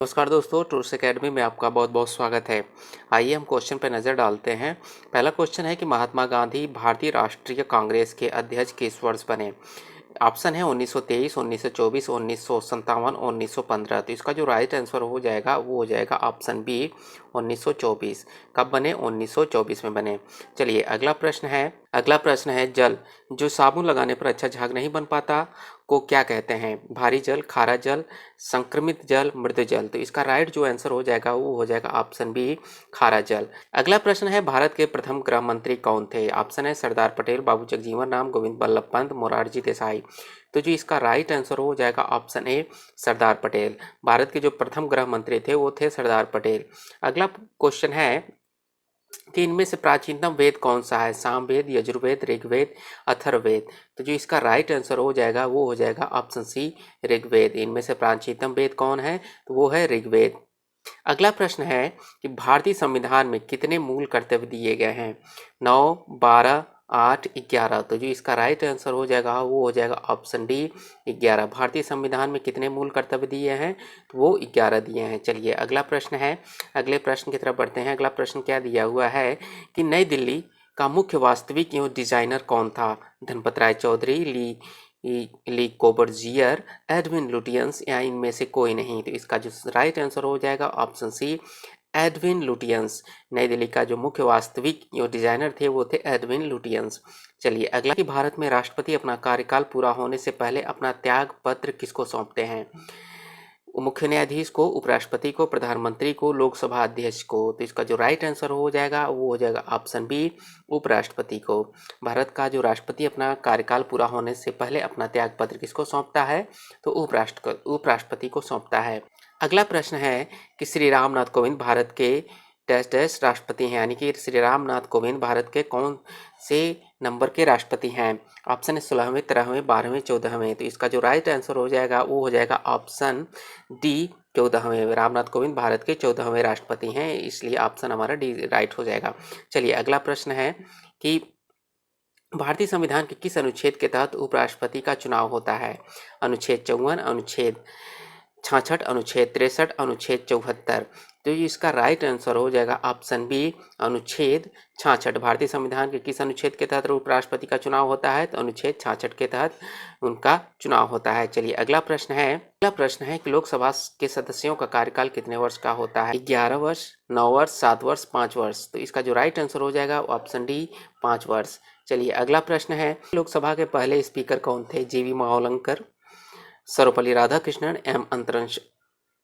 नमस्कार दोस्तों, tours academy में आपका बहुत बहुत स्वागत है। आइए हम क्वेश्चन पर नज़र डालते हैं। पहला क्वेश्चन है कि महात्मा गांधी भारतीय राष्ट्रीय कांग्रेस के अध्यक्ष किस वर्ष बने। ऑप्शन है 1923, 1924, 1957, 1915। तो इसका जो राइट आंसर हो जाएगा वो हो जाएगा ऑप्शन बी 1924। कब बने? 1924 में बने। चलिए अगला प्रश्न है जल जो साबुन लगाने पर अच्छा झाग नहीं बन पाता को क्या कहते हैं। भारी जल, खारा जल, संक्रमित जल, मृदु जल। तो इसका राइट जो आंसर हो जाएगा वो हो जाएगा ऑप्शन बी खारा जल। अगला प्रश्न है भारत के प्रथम गृह मंत्री कौन थे। ऑप्शन है सरदार पटेल, बाबू जगजीवन राम, गोविंद बल्लभ पंत, मोरारजी देसाई। तो जो इसका राइट आंसर हो जाएगा ऑप्शन ए सरदार पटेल। भारत के जो प्रथम गृह मंत्री थे वो थे सरदार पटेल। अगला क्वेश्चन है कि इनमें से प्राचीनतम वेद कौन सा है। सामवेद, यजुर्वेद, ऋग्वेद, अथर्ववेद। तो जो इसका राइट आंसर हो जाएगा वो हो जाएगा ऑप्शन सी ऋग्वेद। इनमें से प्राचीनतम वेद कौन है तो वो है ऋग्वेद। अगला प्रश्न है कि भारतीय संविधान में कितने मूल कर्तव्य दिए गए हैं। 9, 12, 8, 11। तो जो इसका राइट आंसर हो जाएगा वो हो जाएगा ऑप्शन डी 11। भारतीय संविधान में कितने मूल कर्तव्य दिए हैं तो वो 11 दिए हैं। चलिए अगला प्रश्न है, अगले प्रश्न की तरफ बढ़ते हैं। अगला प्रश्न क्या दिया हुआ है कि नई दिल्ली का मुख्य वास्तविक एवं डिजाइनर कौन था। धनपत राय चौधरी, ली कोबर्जियर, एडविन लुटियंस या इनमें से कोई नहीं। तो इसका जो राइट आंसर हो जाएगा ऑप्शन सी एडविन लुटियंस। नई दिल्ली का जो मुख्य वास्तविक जो डिजाइनर थे वो थे एडविन लुटियंस। चलिए अगला कि भारत में राष्ट्रपति अपना कार्यकाल पूरा होने से पहले अपना त्याग पत्र किसको सौंपते हैं। मुख्य न्यायाधीश को, उपराष्ट्रपति को, प्रधानमंत्री को, लोकसभा अध्यक्ष को। तो इसका जो राइट आंसर हो जाएगा वो हो जाएगा ऑप्शन बी उपराष्ट्रपति को। भारत का जो राष्ट्रपति अपना कार्यकाल पूरा होने से पहले अपना त्याग पत्र किसको सौंपता है तो उपराष्ट्रपति को सौंपता है। अगला प्रश्न है कि श्री रामनाथ कोविंद भारत के डैश डैश राष्ट्रपति हैं, यानी कि श्री रामनाथ कोविंद भारत के कौन से नंबर के राष्ट्रपति हैं। ऑप्शन है 16वें, 13वें, 12वें, 14वें। तो इसका जो राइट आंसर हो जाएगा वो हो जाएगा ऑप्शन डी 14वें। रामनाथ कोविंद भारत के 14वें राष्ट्रपति हैं, इसलिए ऑप्शन हमारा डी राइट हो जाएगा। चलिए अगला प्रश्न है कि भारतीय संविधान के किस अनुच्छेद के तहत उपराष्ट्रपति का चुनाव होता है। अनुच्छेद 54, अनुच्छेद 66, अनुच्छेद 63, अनुच्छेद 74। तो ये इसका राइट आंसर हो जाएगा ऑप्शन बी अनुच्छेद 66। भारतीय संविधान के किस अनुच्छेद के तहत उपराष्ट्रपति का चुनाव होता है तो अनुच्छेद 66 के तहत उनका चुनाव होता है। चलिए अगला प्रश्न है कि लोकसभा के सदस्यों का कार्यकाल कितने वर्ष का होता है। 11 वर्ष, 9 वर्ष, 7 वर्ष, 5 वर्ष। तो इसका जो राइट आंसर हो जाएगा ऑप्शन डी 5 वर्ष। चलिए अगला प्रश्न है लोकसभा के पहले स्पीकर कौन थे। जीवी मावलंकर, सर्वपल्ली राधाकृष्णन, एम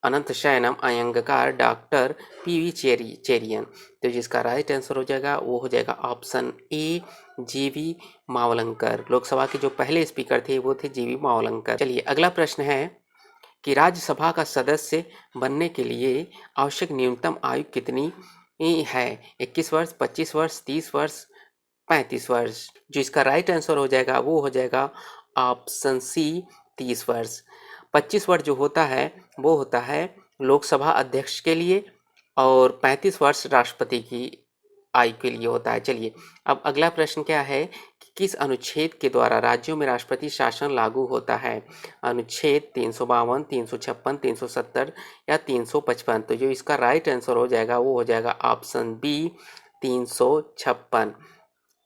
अनंत शयनम, अयंगार, डॉक्टर पीवी चेरियन। तो जिसका राइट आंसर हो जाएगा वो हो जाएगा ऑप्शन ए जीवी मावलंकर। लोकसभा के जो पहले स्पीकर थे वो थे जीवी मावलंकर। चलिए अगला प्रश्न है कि राज्यसभा का सदस्य बनने के लिए आवश्यक न्यूनतम आयु कितनी है। 21 वर्ष, 25 वर्ष, 30 वर्ष, 35 वर्ष। जो इसका राइट आंसर हो जाएगा वो हो जाएगा ऑप्शन सी 30 वर्ष। 25 वर्ष जो होता है वो होता है लोकसभा अध्यक्ष के लिए और 35 वर्ष राष्ट्रपति की आयु के लिए होता है। चलिए अब अगला प्रश्न क्या है कि किस अनुच्छेद के द्वारा राज्यों में राष्ट्रपति शासन लागू होता है। अनुच्छेद 352, 356, 370 या 355। तो जो इसका राइट आंसर हो जाएगा वो हो जाएगा ऑप्शन बी 356।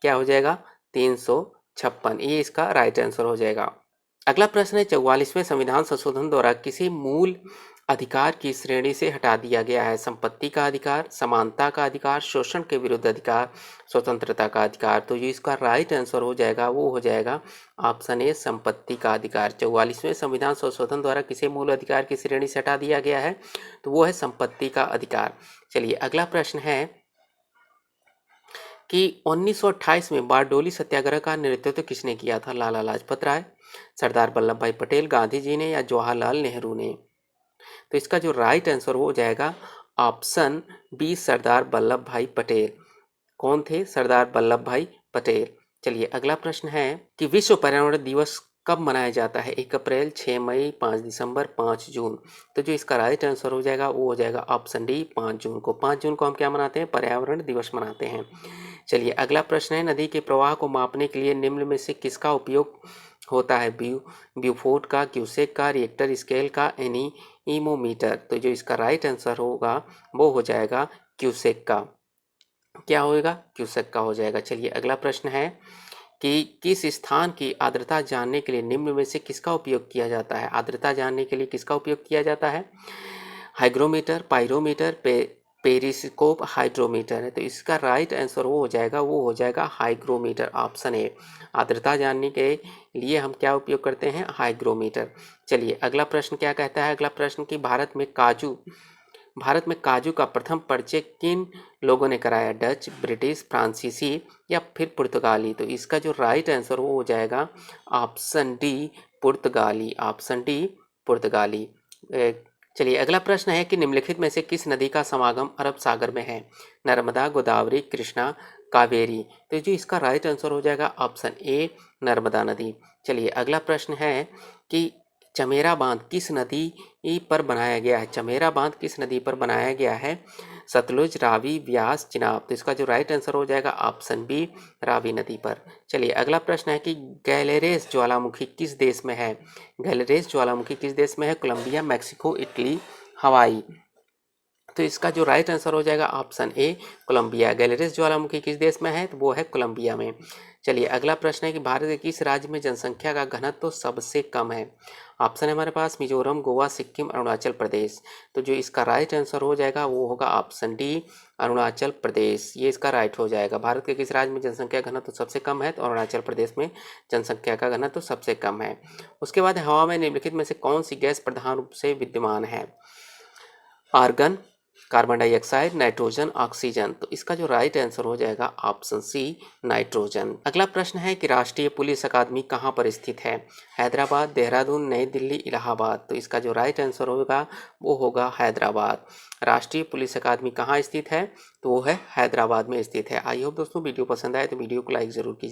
क्या हो जाएगा 356, ये इसका राइट आंसर हो जाएगा। अगला प्रश्न है 44वें संविधान संशोधन द्वारा किसी मूल अधिकार की श्रेणी से हटा दिया गया है। संपत्ति का अधिकार, समानता का अधिकार, शोषण के विरुद्ध अधिकार, स्वतंत्रता का अधिकार। तो जो इसका राइट आंसर हो जाएगा वो हो जाएगा ऑप्शन ए संपत्ति का अधिकार। 44वें संविधान संशोधन द्वारा किसी मूल अधिकार की श्रेणी से हटा दिया गया है तो वो है संपत्ति का अधिकार। चलिए अगला प्रश्न है कि 1928 में बारडोली सत्याग्रह का नेतृत्व किसने किया था। लाला लाजपत राय, सरदार वल्लभ भाई पटेल, गांधी जी ने या जवाहरलाल नेहरू ने। तो इसका जो राइट आंसर हो जाएगा ऑप्शन बी सरदार वल्लभ भाई पटेल। कौन थे? सरदार वल्लभ भाई पटेल। चलिए अगला प्रश्न है कि विश्व पर्यावरण दिवस कब मनाया जाता है। 1 अप्रैल, 6 मई, 5 दिसंबर, 5 जून। तो जो इसका राइट आंसर हो जाएगा वो हो जाएगा ऑप्शन डी 5 जून को। 5 जून को हम क्या मनाते हैं? पर्यावरण दिवस मनाते हैं। चलिए अगला प्रश्न है नदी के प्रवाह को मापने के लिए निम्न में से किसका उपयोग होता है। ब्यूफोर्ड का, क्यूसेक का, रिएक्टर स्केल का, ईमोमीटर। तो जो इसका राइट आंसर होगा वो हो जाएगा क्यूसेक का। क्या होएगा? क्यूसेक का हो जाएगा। चलिए अगला प्रश्न है कि किस स्थान की आर्द्रता जानने के लिए निम्न में से किसका उपयोग किया जाता है? आर्द्रता जानने के लिए किसका उपयोग किया जाता है? हाइग्रोमीटर, पायरोमीटर, पेरिस्कोप, हाइड्रोमीटर है। तो इसका राइट आंसर वो हो जाएगा हाइग्रोमीटर, ऑप्शन ए। आर्द्रता जानने के लिए हम क्या उपयोग करते हैं? हाइग्रोमीटर। चलिए अगला प्रश्न क्या कहता है? अगला प्रश्न कि भारत में काजू का प्रथम परिचय किन लोगों ने कराया? डच, ब्रिटिश, फ्रांसीसी या फिर पुर्तगाली? तो इसका जो राइट आंसर वो हो जाएगा ऑप्शन डी, पुर्तगाली। ऑप्शन डी, पुर्तगाली। चलिए अगला प्रश्न है कि निम्नलिखित में से किस नदी का समागम अरब सागर में है? नर्मदा, गोदावरी, कृष्णा, कावेरी? तो जो इसका राइट आंसर हो जाएगा ऑप्शन ए, नर्मदा नदी। चलिए अगला प्रश्न है कि चमेरा बांध किस नदी पर बनाया गया है? चमेरा बांध किस नदी पर बनाया गया है? सतलुज, रावी, व्यास, चिनाब? तो इसका जो राइट आंसर हो जाएगा ऑप्शन बी, रावी नदी पर। चलिए अगला प्रश्न है कि गैलेरेस ज्वालामुखी किस देश में है? गैलेरेस ज्वालामुखी किस देश में है? कोलंबिया, मैक्सिको, इटली, हवाई? तो इसका जो राइट आंसर हो जाएगा ऑप्शन ए, कोलंबिया। गैलेरेस ज्वालामुखी किस देश में है? तो वो है कोलंबिया में। चलिए अगला प्रश्न है कि भारत के किस राज्य में जनसंख्या का घनत्व तो सबसे कम है? ऑप्शन है हमारे पास मिजोरम, गोवा, सिक्किम, अरुणाचल प्रदेश। तो जो इसका राइट आंसर हो जाएगा वो होगा ऑप्शन डी, अरुणाचल प्रदेश। ये इसका राइट हो जाएगा। भारत के किस राज्य में जनसंख्या घनत्व तो सबसे कम है? तो अरुणाचल प्रदेश में जनसंख्या का घनत्व तो सबसे कम है। उसके बाद हवा में निम्नलिखित में से कौन सी गैस प्रधान रूप से विद्यमान है? Argon, carbon dioxide, nitrogen, oxygen? तो इसका जो राइट आंसर हो जाएगा ऑप्शन सी, नाइट्रोजन। अगला प्रश्न है कि राष्ट्रीय पुलिस अकादमी कहाँ पर स्थित है? हैदराबाद, देहरादून, नई दिल्ली, इलाहाबाद? तो इसका जो राइट आंसर होगा वो होगा हैदराबाद। राष्ट्रीय पुलिस अकादमी कहाँ स्थित है? तो वो है हैदराबाद में स्थित है। आई होप दोस्तों वीडियो पसंद आए तो वीडियो को लाइक ज़रूर कीजिए।